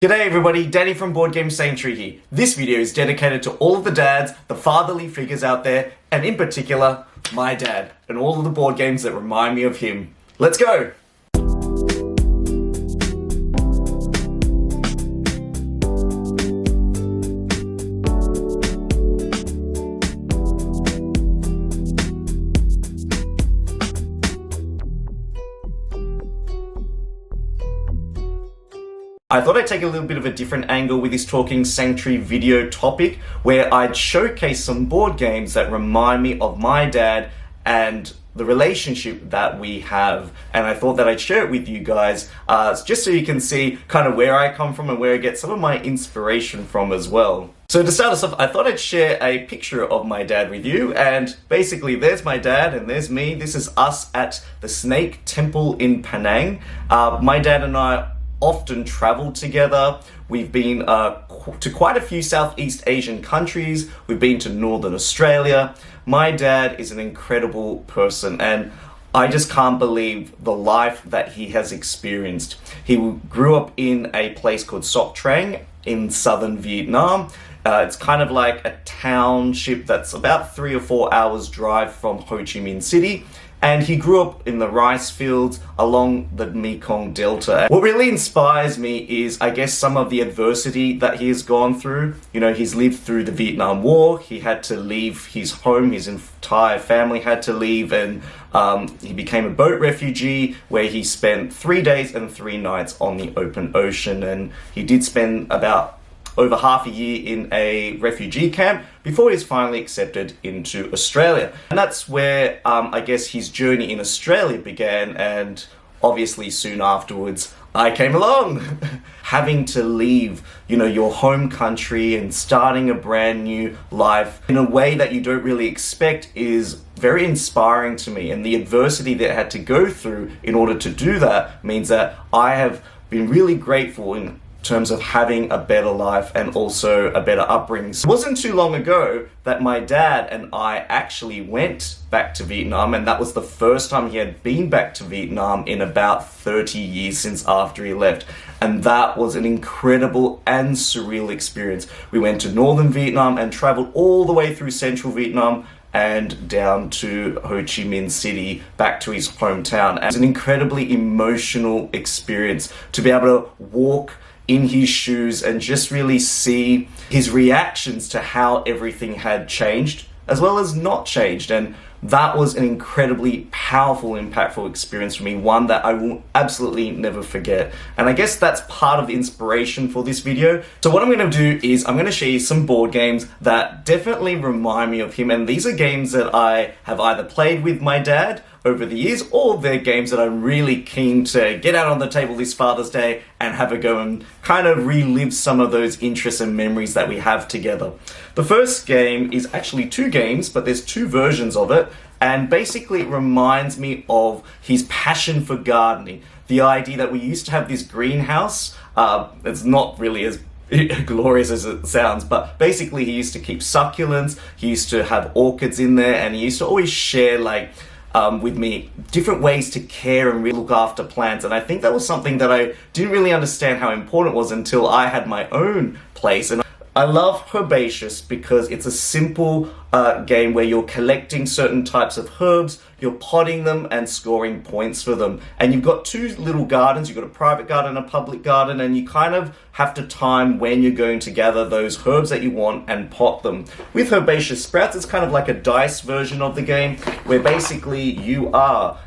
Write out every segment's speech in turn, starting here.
G'day everybody, Danny from Board Game Sanctuary here. This video is dedicated to all of the dads, the fatherly figures out there, and in particular, my dad, and all of the board games that remind me of him. Let's go! I thought I'd take a little bit of a different angle with this Talking Sanctuary video topic, where I'd showcase some board games that remind me of my dad and the relationship that we have. And I thought that I'd share it with you guys, just so you can see kind of where I come from and where I get some of my inspiration from as well. So to start us off, I thought I'd share a picture of my dad with you, and basically there's my dad and there's me. This is us at the Snake Temple in Penang. My dad and I often travel together. We've been to quite a few Southeast Asian countries. We've been to Northern Australia. My dad is an incredible person, and I just can't believe the life that he has experienced. He grew up in a place called Soc Trang in southern Vietnam. It's kind of like a township that's about 3 or 4 hours drive from Ho Chi Minh City. And he grew up in the rice fields along the Mekong Delta. What really inspires me is, I guess, some of the adversity that he has gone through. You know, he's lived through the Vietnam War. He had to leave his home. His entire family had to leave, and he became a boat refugee where he spent 3 days and 3 nights on the open ocean. And he did spend about over half a year in a refugee camp before he's finally accepted into Australia. And that's where I guess his journey in Australia began, and obviously soon afterwards I came along. Having to leave, you know, your home country and starting a brand new life in a way that you don't really expect is very inspiring to me. And the adversity that I had to go through in order to do that means that I have been really grateful in terms of having a better life and also a better upbringing. So it wasn't too long ago that my dad and I actually went back to Vietnam, and that was the first time he had been back to Vietnam in about 30 years since after he left. And that was an incredible and surreal experience. We went to northern Vietnam and traveled all the way through central Vietnam and down to Ho Chi Minh City, back to his hometown. And it was an incredibly emotional experience to be able to walk in his shoes and just really see his reactions to how everything had changed as well as not changed. And that was an incredibly powerful, impactful experience for me, one that I will absolutely never forget. And I guess that's part of the inspiration for this video. So what I'm going to do is I'm going to show you some board games that definitely remind me of him. And these are games that I have either played with my dad over the years, or they're games that I'm really keen to get out on the table this Father's Day and have a go and kind of relive some of those interests and memories that we have together. The first game is actually 2 games, but there's 2 versions of it, and basically it reminds me of his passion for gardening. The idea that we used to have this greenhouse. It's not really as glorious as it sounds, but basically he used to keep succulents, he used to have orchids in there, and he used to always share with me different ways to care and really look after plants. And I think that was something that I didn't really understand how important it was until I had my own place. And I love Herbaceous because it's a simple game where you're collecting certain types of herbs, you're potting them and scoring points for them. And you've got 2 little gardens, you've got a private garden and a public garden, and you kind of have to time when you're going to gather those herbs that you want and pot them. With Herbaceous Sprouts, it's kind of like a dice version of the game, where basically you are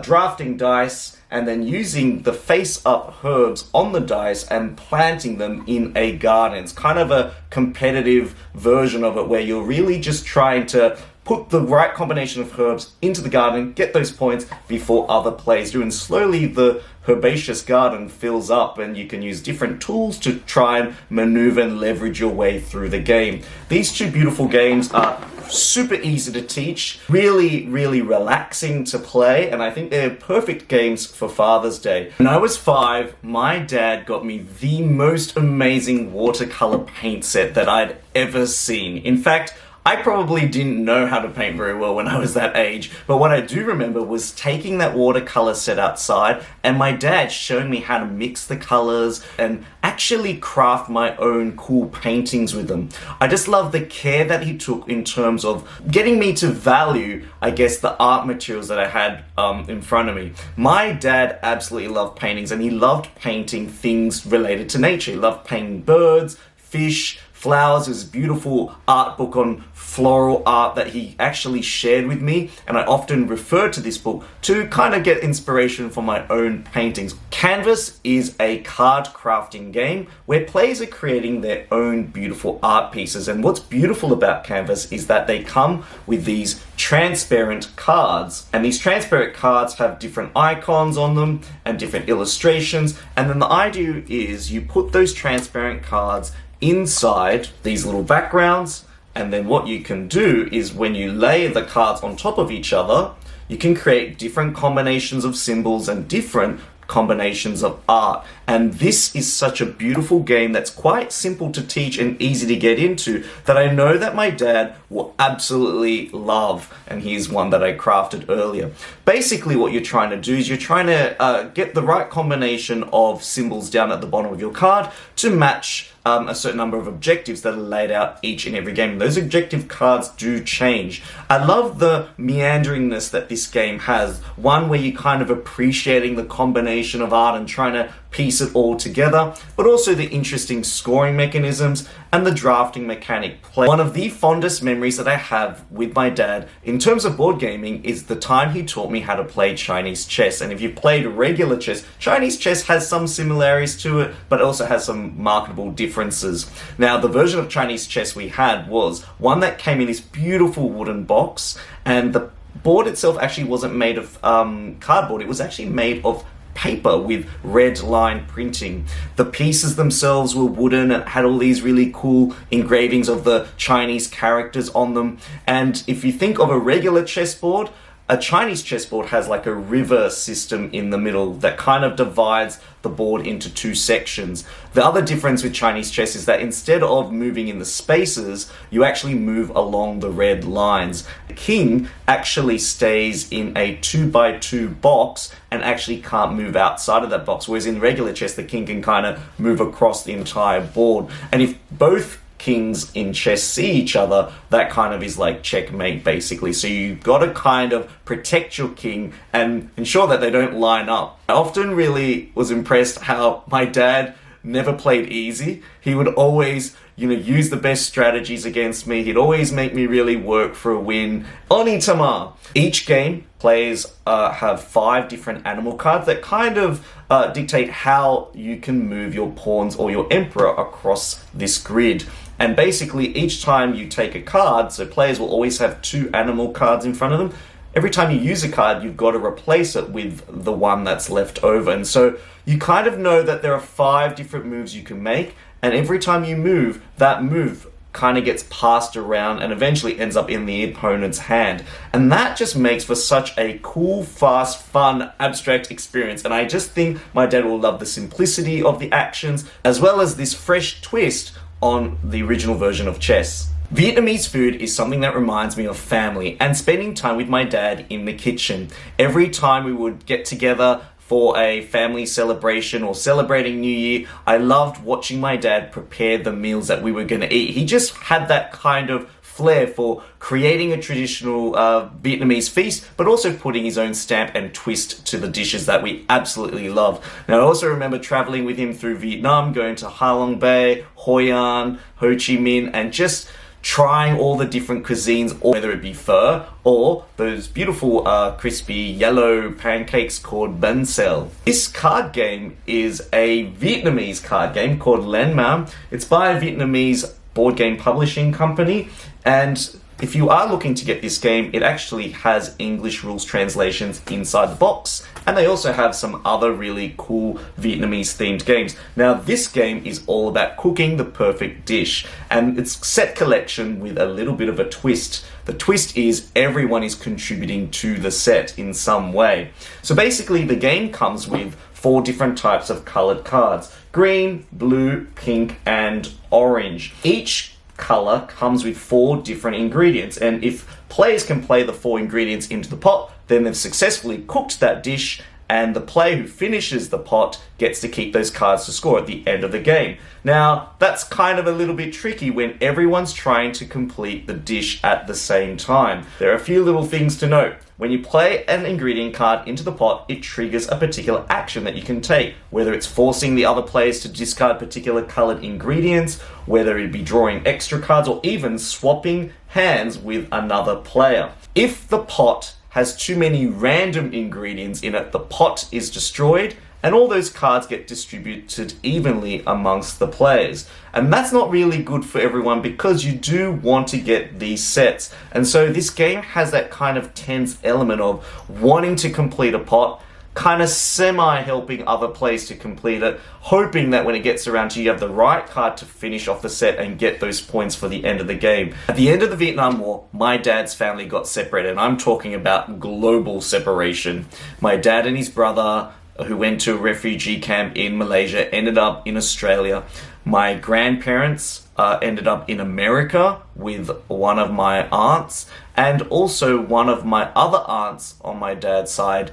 drafting dice and then using the face-up herbs on the dice and planting them in a garden. It's kind of a competitive version of it where you're really just trying to put the right combination of herbs into the garden, get those points before other players do, and slowly the herbaceous garden fills up and you can use different tools to try and maneuver and leverage your way through the game. These 2 beautiful games are super easy to teach, really relaxing to play, and I think they're perfect games for Father's Day. When I was 5, my dad got me the most amazing watercolor paint set that I'd ever seen. In fact, I probably didn't know how to paint very well when I was that age, but what I do remember was taking that watercolor set outside and my dad showing me how to mix the colors and actually craft my own cool paintings with them. I just love the care that he took in terms of getting me to value, I guess, the art materials that I had in front of me. My dad absolutely loved paintings, and he loved painting things related to nature. He loved painting birds, fish, flowers. There's a beautiful art book on floral art that he actually shared with me, and I often refer to this book to kind of get inspiration for my own paintings. Canvas is a card crafting game where players are creating their own beautiful art pieces, and what's beautiful about Canvas is that they come with these transparent cards, and these transparent cards have different icons on them and different illustrations, and then the idea is you put those transparent cards inside these little backgrounds, and then what you can do is when you lay the cards on top of each other, you can create different combinations of symbols and different combinations of art. And this is such a beautiful game that's quite simple to teach and easy to get into, that I know that my dad will absolutely love, and here's one that I crafted earlier. Basically what you're trying to do is you're trying to get the right combination of symbols down at the bottom of your card to match a certain number of objectives that are laid out each and every game. Those objective cards do change. I love the meanderingness that this game has. One where you're kind of appreciating the combination of art and trying to piece it all together, but also the interesting scoring mechanisms and the drafting mechanic play. One of the fondest memories that I have with my dad in terms of board gaming is the time he taught me how to play Chinese chess. And if you've played regular chess, Chinese chess has some similarities to it, but it also has some marketable differences. Now, the version of Chinese chess we had was one that came in this beautiful wooden box, and the board itself actually wasn't made of cardboard. It was actually made of paper with red line printing. The pieces themselves were wooden and had all these really cool engravings of the Chinese characters on them. And if you think of a regular chessboard, a Chinese chessboard has like a river system in the middle that kind of divides the board into two sections. The other difference with Chinese chess is that instead of moving in the spaces, you actually move along the red lines. The king actually stays in a 2x2 box and actually can't move outside of that box, whereas in regular chess, the king can kind of move across the entire board. And if both kings in chess see each other, that kind of is like checkmate, basically. So you've got to kind of protect your king and ensure that they don't line up. I often really was impressed how my dad never played easy. He would always, use the best strategies against me. He'd always make me really work for a win. Onitama. Each game, players have 5 different animal cards that kind of dictate how you can move your pawns or your emperor across this grid. And basically, each time you take a card, so players will always have 2 animal cards in front of them. Every time you use a card, you've got to replace it with the one that's left over. And so you kind of know that there are 5 different moves you can make, and every time you move, that move kind of gets passed around and eventually ends up in the opponent's hand. And that just makes for such a cool, fast, fun, abstract experience. And I just think my dad will love the simplicity of the actions, as well as this fresh twist on the original version of chess. Vietnamese food is something that reminds me of family and spending time with my dad in the kitchen. Every time we would get together for a family celebration or celebrating New Year, I loved watching my dad prepare the meals that we were going to eat. He just had that kind of flair for creating a traditional Vietnamese feast, but also putting his own stamp and twist to the dishes that we absolutely love. Now, I also remember traveling with him through Vietnam, going to Ha Long Bay, Hoi An, Ho Chi Minh, and just trying all the different cuisines, or whether it be pho or those beautiful crispy yellow pancakes called bánh xèo. This card game is a Vietnamese card game called Lanman. It's by a Vietnamese board game publishing company, and if you are looking to get this game, it actually has English rules translations inside the box, and they also have some other really cool Vietnamese themed games. Now, this game is all about cooking the perfect dish, and it's set collection with a little bit of a twist. The twist is everyone is contributing to the set in some way. So basically, the game comes with 4 different types of colored cards: green, blue, pink, and orange. Each color comes with 4 different ingredients, and if players can play the 4 ingredients into the pot, then they've successfully cooked that dish, and the player who finishes the pot gets to keep those cards to score at the end of the game. Now, that's kind of a little bit tricky when everyone's trying to complete the dish at the same time. There are a few little things to note. When you play an ingredient card into the pot, it triggers a particular action that you can take, whether it's forcing the other players to discard particular colored ingredients, whether it be drawing extra cards, or even swapping hands with another player. If the pot has too many random ingredients in it, the pot is destroyed and all those cards get distributed evenly amongst the players. And that's not really good for everyone because you do want to get these sets. And so this game has that kind of tense element of wanting to complete a pot, kind of semi-helping other players to complete it, hoping that when it gets around to you have the right card to finish off the set and get those points for the end of the game. At the end of the Vietnam War, my dad's family got separated, and I'm talking about global separation. My dad and his brother, who went to a refugee camp in Malaysia, ended up in Australia. My grandparents ended up in America with one of my aunts, and also one of my other aunts on my dad's side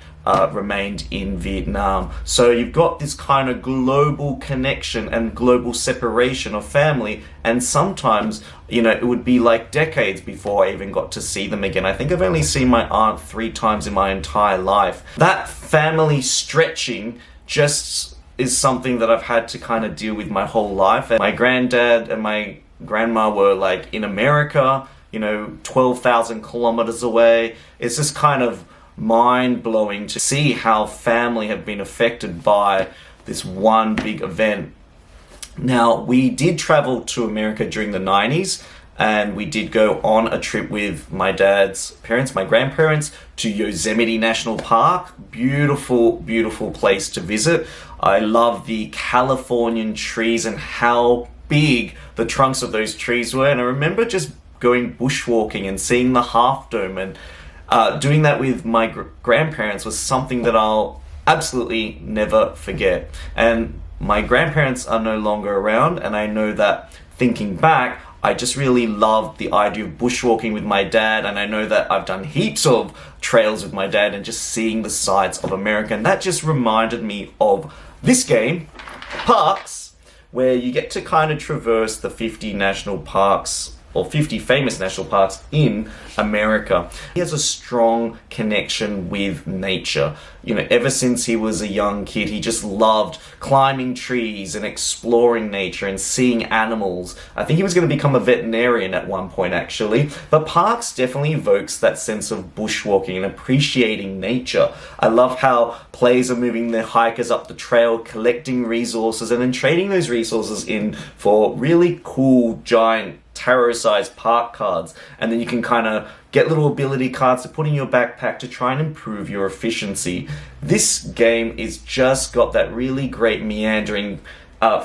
remained in Vietnam. So you've got this kind of global connection and global separation of family, and sometimes, you know, it would be like decades before I even got to see them again. I think I've only seen my aunt 3 times in my entire life. That family stretching just is something that I've had to kind of deal with my whole life. And my granddad and my grandma were like in America, you know, 12,000 kilometers away. It's just kind of mind-blowing to see how family have been affected by this one big event. Now, we did travel to America during the 90s, and we did go on a trip with my dad's parents, my grandparents, to Yosemite National Park. Beautiful, beautiful place to visit. I love the Californian trees and how big the trunks of those trees were. And I remember just going bushwalking and seeing the Half Dome, and doing that with my grandparents was something that I'll absolutely never forget. And my grandparents are no longer around, and I know that thinking back, I just really loved the idea of bushwalking with my dad, and I know that I've done heaps of trails with my dad and just seeing the sights of America, and that just reminded me of this game, Parks, where you get to kind of traverse the 50 national parks, or 50 famous national parks in America. He has a strong connection with nature. You know, ever since he was a young kid, he just loved climbing trees and exploring nature and seeing animals. I think he was going to become a veterinarian at one point, actually. But Parks definitely evokes that sense of bushwalking and appreciating nature. I love how players are moving their hikers up the trail, collecting resources, and then trading those resources in for really cool, giant, tarot-sized park cards, and then you can kind of get little ability cards to put in your backpack to try and improve your efficiency. This game is just got that really great meandering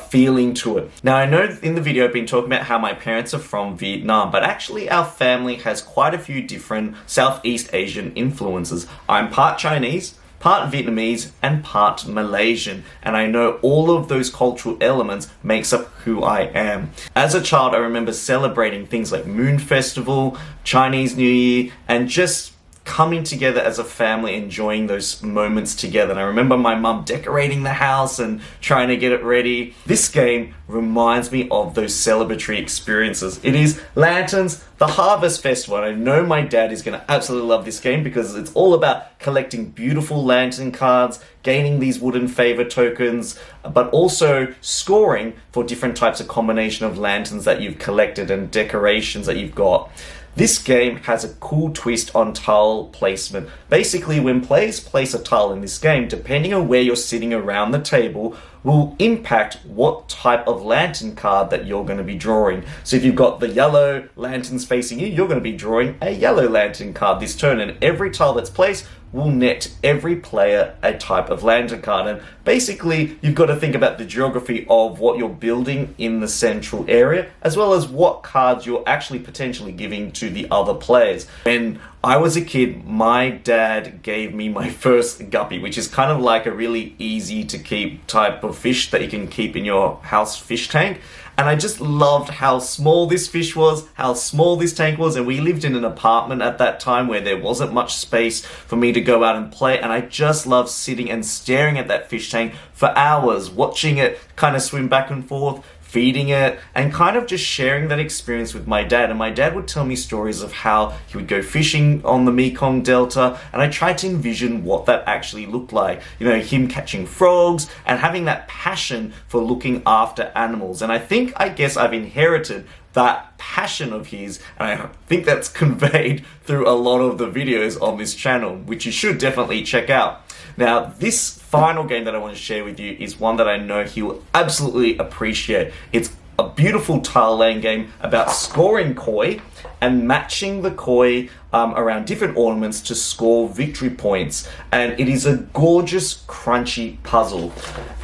feeling to it. Now, I know in the video I've been talking about how my parents are from Vietnam, but actually our family has quite a few different Southeast Asian influences. I'm part Chinese, part Vietnamese, and part Malaysian, and I know all of those cultural elements makes up who I am. As a child, I remember celebrating things like Moon Festival, Chinese New Year, and just coming together as a family, enjoying those moments together. And I remember my mum decorating the house and trying to get it ready. This game reminds me of those celebratory experiences. It is Lanterns, the Harvest Festival. And I know my dad is going to absolutely love this game because it's all about collecting beautiful lantern cards, gaining these wooden favor tokens, but also scoring for different types of combination of lanterns that you've collected and decorations that you've got. This game has a cool twist on tile placement. Basically, when players place a tile in this game, depending on where you're sitting around the table, will impact what type of lantern card that you're going to be drawing. So if you've got the yellow lanterns facing you, you're going to be drawing a yellow lantern card this turn, and every tile that's placed will net every player a type of lantern card. And basically, you've got to think about the geography of what you're building in the central area, as well as what cards you're actually potentially giving to the other players. When I was a kid, my dad gave me my first guppy, which is kind of like a really easy to keep type of fish that you can keep in your house fish tank. And I just loved how small this fish was, how small this tank was, and we lived in an apartment at that time where there wasn't much space for me to go out and play, and I just loved sitting and staring at that fish tank for hours, watching it kind of swim back and forth, feeding it, and kind of just sharing that experience with my dad. And my dad would tell me stories of how he would go fishing on the Mekong Delta, and I tried to envision what that actually looked like. You know, him catching frogs and having that passion for looking after animals. And I guess I've inherited that passion of his, and I think that's conveyed through a lot of the videos on this channel, which you should definitely check out. Now, this final game that I want to share with you is one that I know he will absolutely appreciate. It's a beautiful tile laying game about scoring koi and matching the koi around different ornaments to score victory points. And it is a gorgeous, crunchy puzzle.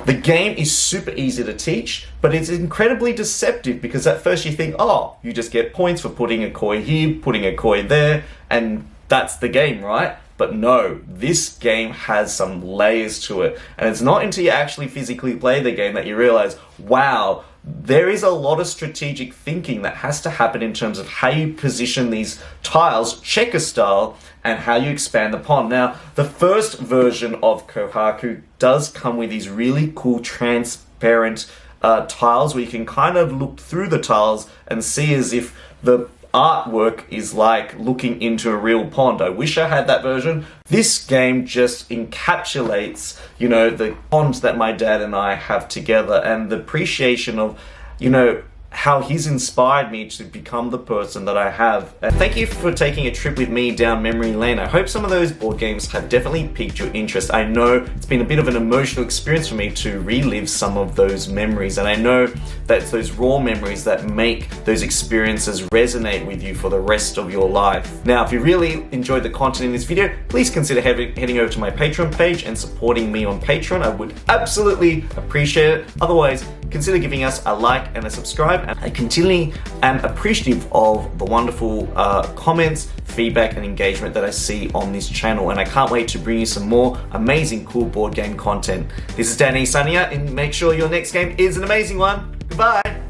The game is super easy to teach, but it's incredibly deceptive because at first you think, oh, you just get points for putting a koi here, putting a koi there, and that's the game, right? But no, this game has some layers to it. And it's not until you actually physically play the game that you realize, wow, there is a lot of strategic thinking that has to happen in terms of how you position these tiles, checker style, and how you expand the pond. Now, the first version of Kohaku does come with these really cool transparent tiles where you can kind of look through the tiles and see as if the artwork is like looking into a real pond. I wish I had that version. This game just encapsulates, you know, the ponds that my dad and I have together and the appreciation of, you know, how he's inspired me to become the person that I have. And thank you for taking a trip with me down memory lane. I hope some of those board games have definitely piqued your interest. I know it's been a bit of an emotional experience for me to relive some of those memories, and I know that it's those raw memories that make those experiences resonate with you for the rest of your life. Now, if you really enjoyed the content in this video, please consider heading over to my Patreon page and supporting me on Patreon. I would absolutely appreciate it. Otherwise, consider giving us a like and a subscribe. And I continually am appreciative of the wonderful comments, feedback, and engagement that I see on this channel. And I can't wait to bring you some more amazing, cool board game content. This is Danny signing out, and make sure your next game is an amazing one. Goodbye.